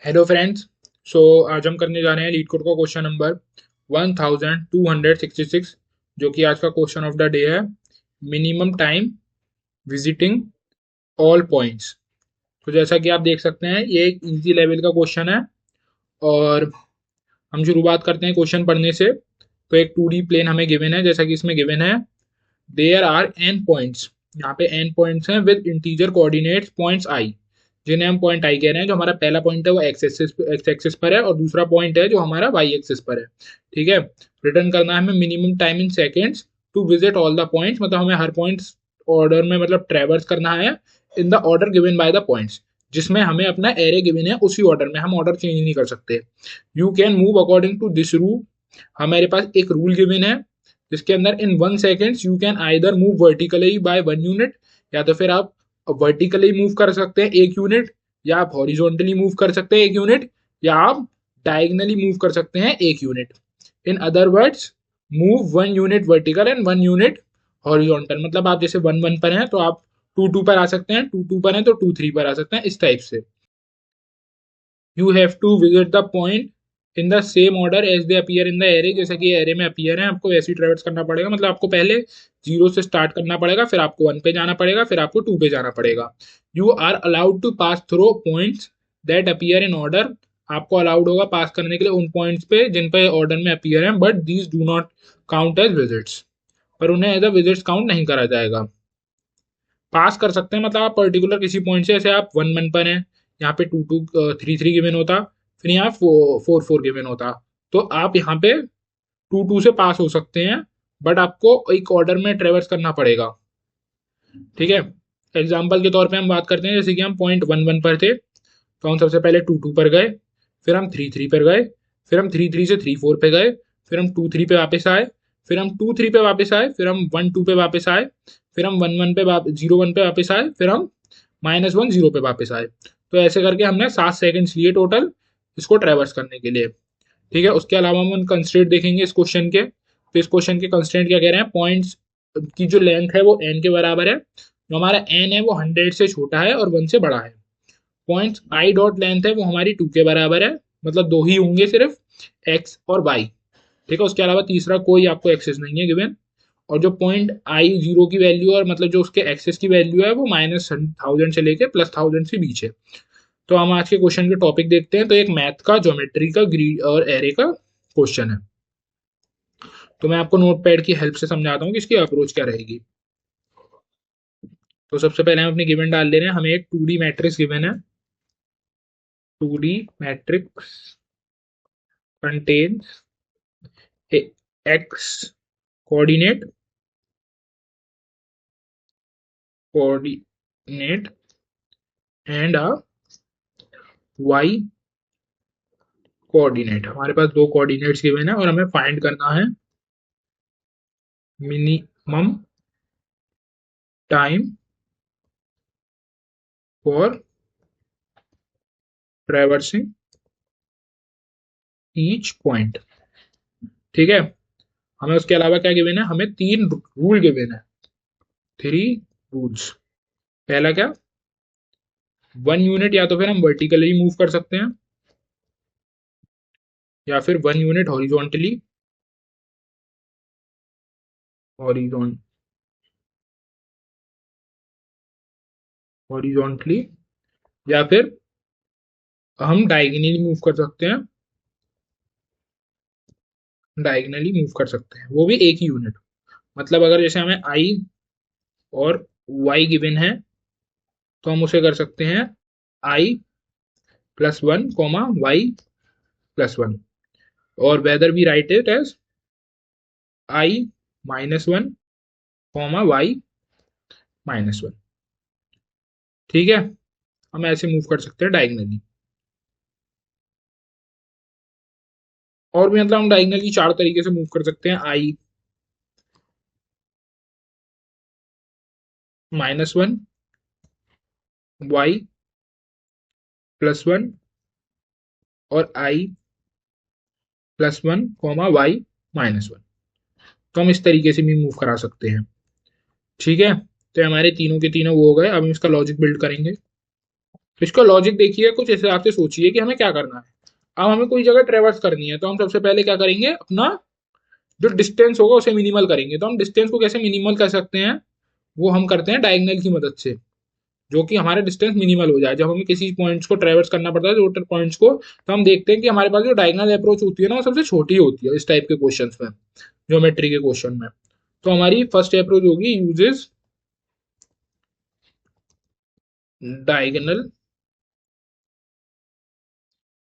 Hello friends. आज हम करने जा रहे हैं लीड कोड का क्वेश्चन नंबर 1266, जो कि आज का क्वेश्चन ऑफ द डे है। Minimum time visiting all points. तो जैसा कि आप देख सकते हैं, ये एक इजी लेवल का क्वेश्चन है। और हम शुरुआत करते हैं क्वेश्चन पढ़ने से। तो एक 2D प्लेन हमें गिवन है, जैसा कि इसमें गिवन है देयर आर एन पॉइंट्स। यहाँ पे एन पॉइंट्स हैं with integer coordinates points I, जिन्हें हम पॉइंट आई कह रहे हैं। जो हमारा पहला पॉइंट है वो एक्स एक्सिस पर है, और दूसरा पॉइंट है जो हमारा वाई एक्सिस पर है। ठीक है। रिटर्न करना है हमें minimum time in seconds to visit all the points. मतलब हमें हर पॉइंट ऑर्डर में, मतलब ट्रेवर्स करना है in the order given by the points, जिसमें हमें अपना एरे गिवन है उसी ऑर्डर में, हम ऑर्डर चेंज नहीं कर सकते। You can move according to this rule. हमारे पास एक रूल गिवन है जिसके अंदर in 1 second you can either move vertically by 1 unit, या तो फिर आप वर्टिकली मूव कर सकते हैं 1 यूनिट, या आप हॉरिजॉन्टली मूव कर सकते हैं 1 यूनिट, या आप डायगनली मूव कर सकते हैं 1 unit. In other words, move 1 unit vertical and 1 unit horizontal. मतलब आप जैसे 1 1 पर हैं तो आप 2 2 पर आ सकते हैं, 2 2 पर हैं तो 2 3 पर आ सकते हैं, इस टाइप से। You have to visit the point in the same order as they appear in the array. जैसे कि एरे में अपीयर है, आपको वैसे ही ट्रेवर्स करना पड़ेगा। मतलब आपको पहले 0 से स्टार्ट करना पड़ेगा, फिर आपको 1 पे जाना पड़ेगा, फिर आपको 2 पे जाना पड़ेगा। You are allowed to pass through points that appear in order. आपको अलाउड होगा पास करने के लिए उन पॉइंट्स पे जिन पे ऑर्डर में अपीयर है, but these do not count as visits. पर उन्हें एज अ विजिट्स काउंट नहीं करा जाएगा। पास कर सकते हैं मतलब आप पर्टिकुलर किसी पॉइंट से, जैसे आप 1 1 पर हैं, यहाँ पे 2 2 3 3 गिवन होता, फिर यहाँ 4 4 गिवन होता, तो आप यहाँ पे 2 2 से पास हो सकते हैं, बट आपको एक ऑर्डर में ट्रेवर्स करना पड़ेगा। ठीक है। एग्जाम्पल के तौर पे हम बात करते हैं, जैसे कि हम पॉइंट 1 1 पर थे, तो हम सबसे पहले 2 2 पर गए, फिर हम 3 3 पर गए, फिर हम 3 3 से 3 4 पे गए, फिर हम 2 3 पे वापस आए, फिर हम 2 3 पे वापस आए, फिर हम 1 2 पे वापस आए, फिर हम 1 1 पे 0 1 पे वापस आए, फिर हम -1 0 पे वापस आए। तो ऐसे करके हमने 7 सेकंड्स लिए टोटल इसको ट्रेवर्स करने के लिए। ठीक है। उसके अलावा हम कंस्ट्रेंट देखेंगे इस क्वेश्चन के। तो इस क्वेश्चन के कंस्ट्रेंट क्या कह रहे हैं, पॉइंट्स की जो लेंथ है वो n के बराबर है। जो हमारा n है वो 100 से छोटा है और 1 से बड़ा है। पॉइंट आई डॉट लेंथ है वो हमारी 2 के बराबर है, मतलब दो ही होंगे सिर्फ, x और y। ठीक है। उसके अलावा तीसरा कोई आपको एक्सेस नहीं है गिवन। और जो पॉइंट आई जीरो की वैल्यू, और मतलब जो उसके एक्सेस की वैल्यू है वो -1000 से लेके +1000 के बीच है। तो हम आज के क्वेश्चन के टॉपिक देखते हैं। तो एक मैथ का, ज्योमेट्री का, ग्रीड और एरे का क्वेश्चन है। तो मैं आपको नोट पैड की हेल्प से समझाता हूँ कि इसकी अप्रोच क्या रहेगी। तो सबसे पहले हम अपनी गिवन डाल ले रहे हैं। हमें एक 2D मैट्रिक्स गिवन है। 2D matrix contains a x coordinate coordinate and a y coordinate. हमारे पास दो कोऑर्डिनेट्स गिवन है और हमें फाइंड करना है minimum time for traversing each point. ठीक है। हमें उसके अलावा क्या गिवन है, हमें 3 रूल गिवन है, 3 रूल्स। पहला क्या, 1 यूनिट या तो फिर हम वर्टिकली मूव कर सकते हैं, या फिर 1 यूनिट हॉरिजॉन्टली हॉरिजॉन हॉरिजॉन्टली, या फिर हम डायगनली मूव कर सकते हैं, डायगनली मूव कर सकते हैं, वो भी एक ही यूनिट। मतलब अगर जैसे हमें आई और वाई गिवन है, तो हम उसे कर सकते हैं i+1, y+1। और वेदर भी right it as i-1, y-1। ठीक है। हम ऐसे मूव कर सकते हैं डायगनली। और भी मतलब हम डायगनली 4 तरीके से मूव कर सकते हैं, i-1, y+1 और i+1, y-1। तो हम इस तरीके से भी मूव करा सकते हैं। ठीक है। तो हमारे तीनों के तीनों वो हो गए। अब हम इसका लॉजिक बिल्ड करेंगे। तो इसका लॉजिक देखिए, कुछ इस हिसाब से सोचिए कि हमें क्या करना है। अब हमें कोई जगह ट्रेवर्स करनी है, तो हम सबसे पहले क्या करेंगे, अपना जो डिस्टेंस होगा उसे मिनिमल करेंगे। तो हम डिस्टेंस को कैसे मिनिमल कर सकते हैं, वो हम करते हैं डायगोनल की मदद से, जो कि हमारा डिस्टेंस मिनिमल हो जाए। जब हमें किसी पॉइंट्स को ट्रेवर्स करना पड़ता है, जो पॉइंट्स को, तो हम देखते हैं कि हमारे पास जो डायगोनल अप्रोच होती है ना, वो सबसे छोटी होती है इस टाइप के क्वेश्चन में, ज्योमेट्री के क्वेश्चन में। तो हमारी फर्स्ट अप्रोच होगी यूजेस डायगोनल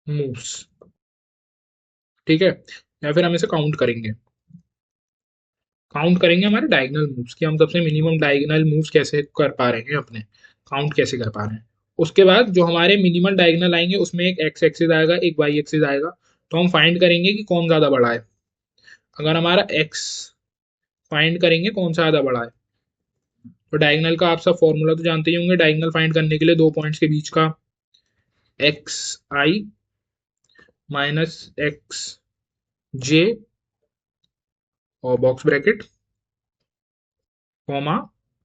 मूव्स। ठीक है, या फिर हम इसे काउंट करेंगे, काउंट करेंगे हमारे डायगोनल मूव्स कि हम सबसे मिनिमम डायगोनल मूव्स कैसे कर पा रहे हैं, अपने काउंट कैसे कर पा रहे हैं। उसके बाद जो हमारे मिनिमल डायगोनल आएंगे, उसमें एक एक्स एक्सिस आएगा, एक वाई एक्सिस आएगा। तो हम फाइंड करेंगे कि कौन ज्यादा बड़ा है। अगर हमारा एक्स फाइंड करेंगे कौन सा ज्यादा बड़ा है, तो डायगोनल का आप सब फॉर्मूला तो जानते ही होंगे। डायगोनल फाइंड करने के लिए दो पॉइंट्स के बीच का एक्स आई माइनस एक्स जे और बॉक्स ब्रैकेट, कॉमा,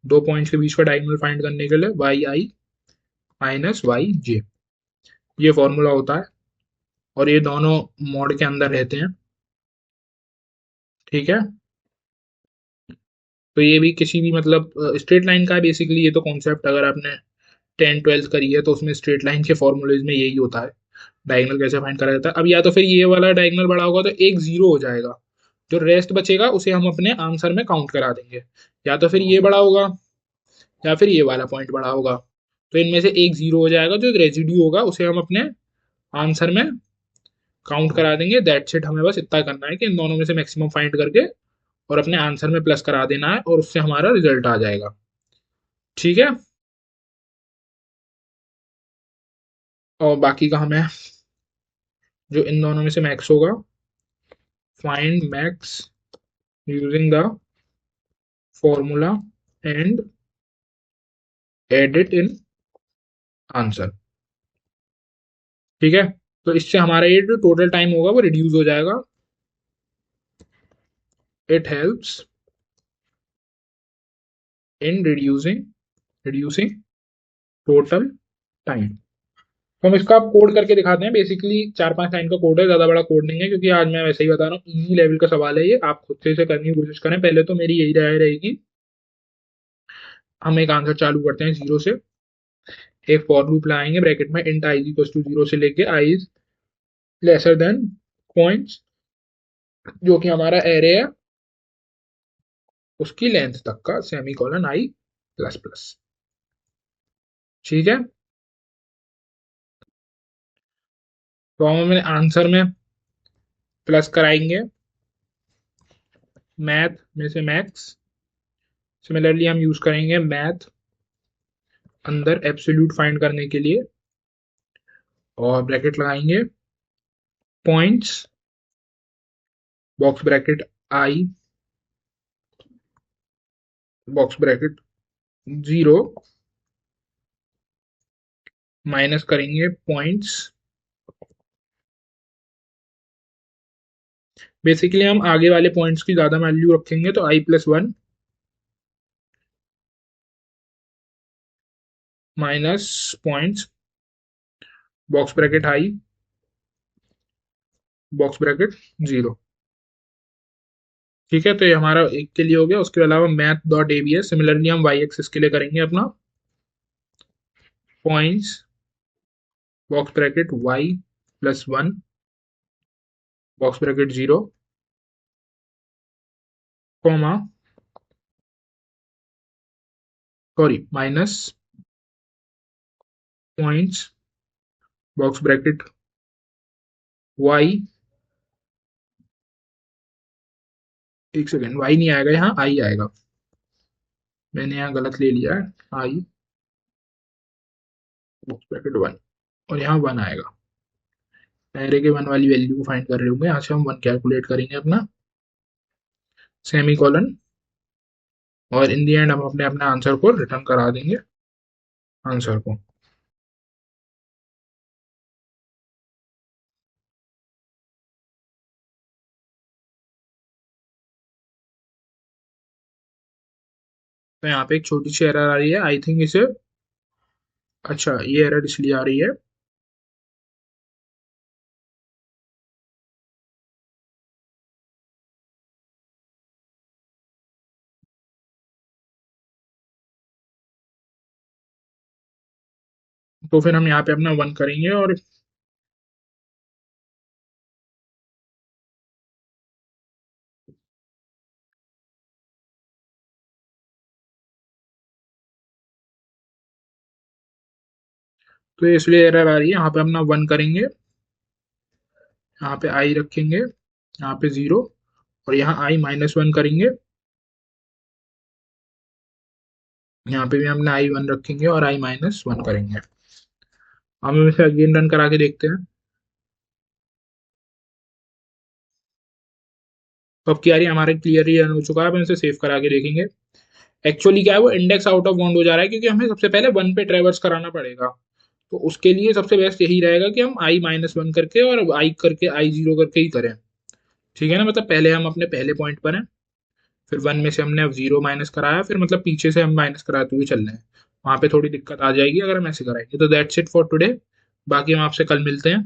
दो पॉइंट्स के बीच का डायगोनल फाइंड करने के लिए वाई आई माइनस वाई जे, ये फॉर्मूला होता है। और ये दोनों मोड के अंदर रहते हैं। ठीक है, तो ये भी किसी भी मतलब स्ट्रेट लाइन का है बेसिकली। ये तो कॉन्सेप्ट अगर आपने 10th 12th करी है, तो उसमें स्ट्रेट लाइन के फॉर्मूलेज में यही होता है, डायगोनल कैसे फाइंड करा जाता है। अब या तो फिर ये वाला डायगोनल बड़ा होगा तो एक जीरो हो जाएगा, जो रेस्ट बचेगा उसे हम अपने आंसर में काउंट करा देंगे। या तो फिर ये बड़ा होगा, या फिर ये वाला पॉइंट बड़ा होगा। तो इनमें से एक जीरो हो जाएगा, जो रेजिड्यू होगा उसे हम अपने आंसर में काउंट करा देंगे। दैट्स इट, हमें बस इतना करना है कि इन दोनों में से मैक्सिमम फाइंड करके और अपने आंसर में प्लस करा देना है, और उससे हमारा रिजल्ट आ जाएगा। ठीक है, और बाकी का हमें जो इन दोनों में से मैक्स होगा, find max using the formula and add it in answer. ठीक है, तो इससे हमारा ये जो टोटल टाइम होगा वो रिड्यूस हो जाएगा। It helps in reducing total time. तो हम इसका कोड करके दिखाते हैं। बेसिकली 4-5 लाइन का कोड है, ज्यादा बड़ा कोड नहीं है, क्योंकि आज मैं वैसे ही बता रहा हूँ, इजी लेवल का सवाल है ये, आप खुद से इसे करने की कोशिश करें। पहले तो मेरी यही राय रहेगी, हम एक आंसर चालू करते हैं जीरो से। एक फॉर लूप लगाएंगे ब्रैकेट में, int i equal to zero से लेके i is lesser than points, जो कि हमारा एरे है, उसकी लेंथ तक का semicolon i plus plus. ठीक है, तो हम अपने आंसर में प्लस कराएंगे मैथ में से मैक्स। सिमिलरली हम यूज करेंगे मैथ अंदर एब्सोल्यूट फाइंड करने के लिए, और ब्रैकेट लगाएंगे points, box bracket I, box bracket zero, minus करेंगे पॉइंट्स। बेसिकली हम आगे वाले पॉइंट्स की ज्यादा वैल्यू रखेंगे, तो I plus one minus points, box bracket I, box bracket zero. ठीक है, तो ये हमारा एक के लिए हो गया। उसके अलावा मैथ डॉट ए बी है, सिमिलरली हम वाई एक्सिस के लिए करेंगे अपना points, box bracket y plus one, box bracket zero, comma, sorry minus points, box bracket y, एक सेकेंड, वाई नहीं आएगा यहाँ, आई आएगा, मैंने यहाँ गलत ले लिया है। आई बॉक्स ब्रैकेट वन, और यहाँ वन आएगा। एरे के वन वाली वैल्यू को फाइंड कर रहे होंगे, यहाँ से हम वन कैलकुलेट करेंगे अपना सेमी कॉलन, और इन दी एंड हम अपने अपने आंसर को रिटर्न करा देंगे, आंसर को। तो यहाँ पे एक छोटी सी एरर आ रही है, आई थिंक इसे अच्छा, ये एरर इसलिए आ रही है। तो फिर हम यहाँ पे अपना 1 करेंगे और तो ये इसलिए एरर आ रही है। यहाँ पे अपना 1 करेंगे, यहाँ पे आई रखेंगे, यहाँ पे 0, और यहाँ i-1 करेंगे, यहाँ पे भी हमने i1 रखेंगे और i-1 करेंगे। हम इसे अगेन रन करा के देखते हैं। तो अब क्या रही है, हमारे क्लियरली रन हो चुका है। अब हम इसे सेव करा के देखेंगे। एक्चुअली क्या है, वो इंडेक्स आउट ऑफ बाउंड हो जा रहा है, क्योंकि हमें सबसे पहले 1 पे ट्रेवर्स कराना पड़ेगा। तो उसके लिए सबसे बेस्ट यही रहेगा कि हम i-1 करके और आई करके i0 करके ही करें। ठीक है ना, मतलब पहले हम अपने पहले पॉइंट पर हैं, फिर 1 में से हमने अब 0 माइनस कराया, फिर मतलब पीछे से हम माइनस कराते हुए चल रहे हैं। वहां पे थोड़ी दिक्कत आ जाएगी अगर हम ऐसे कराएंगे। तो दैट्स इट फॉर टुडे। बाकी हम आपसे कल मिलते हैं।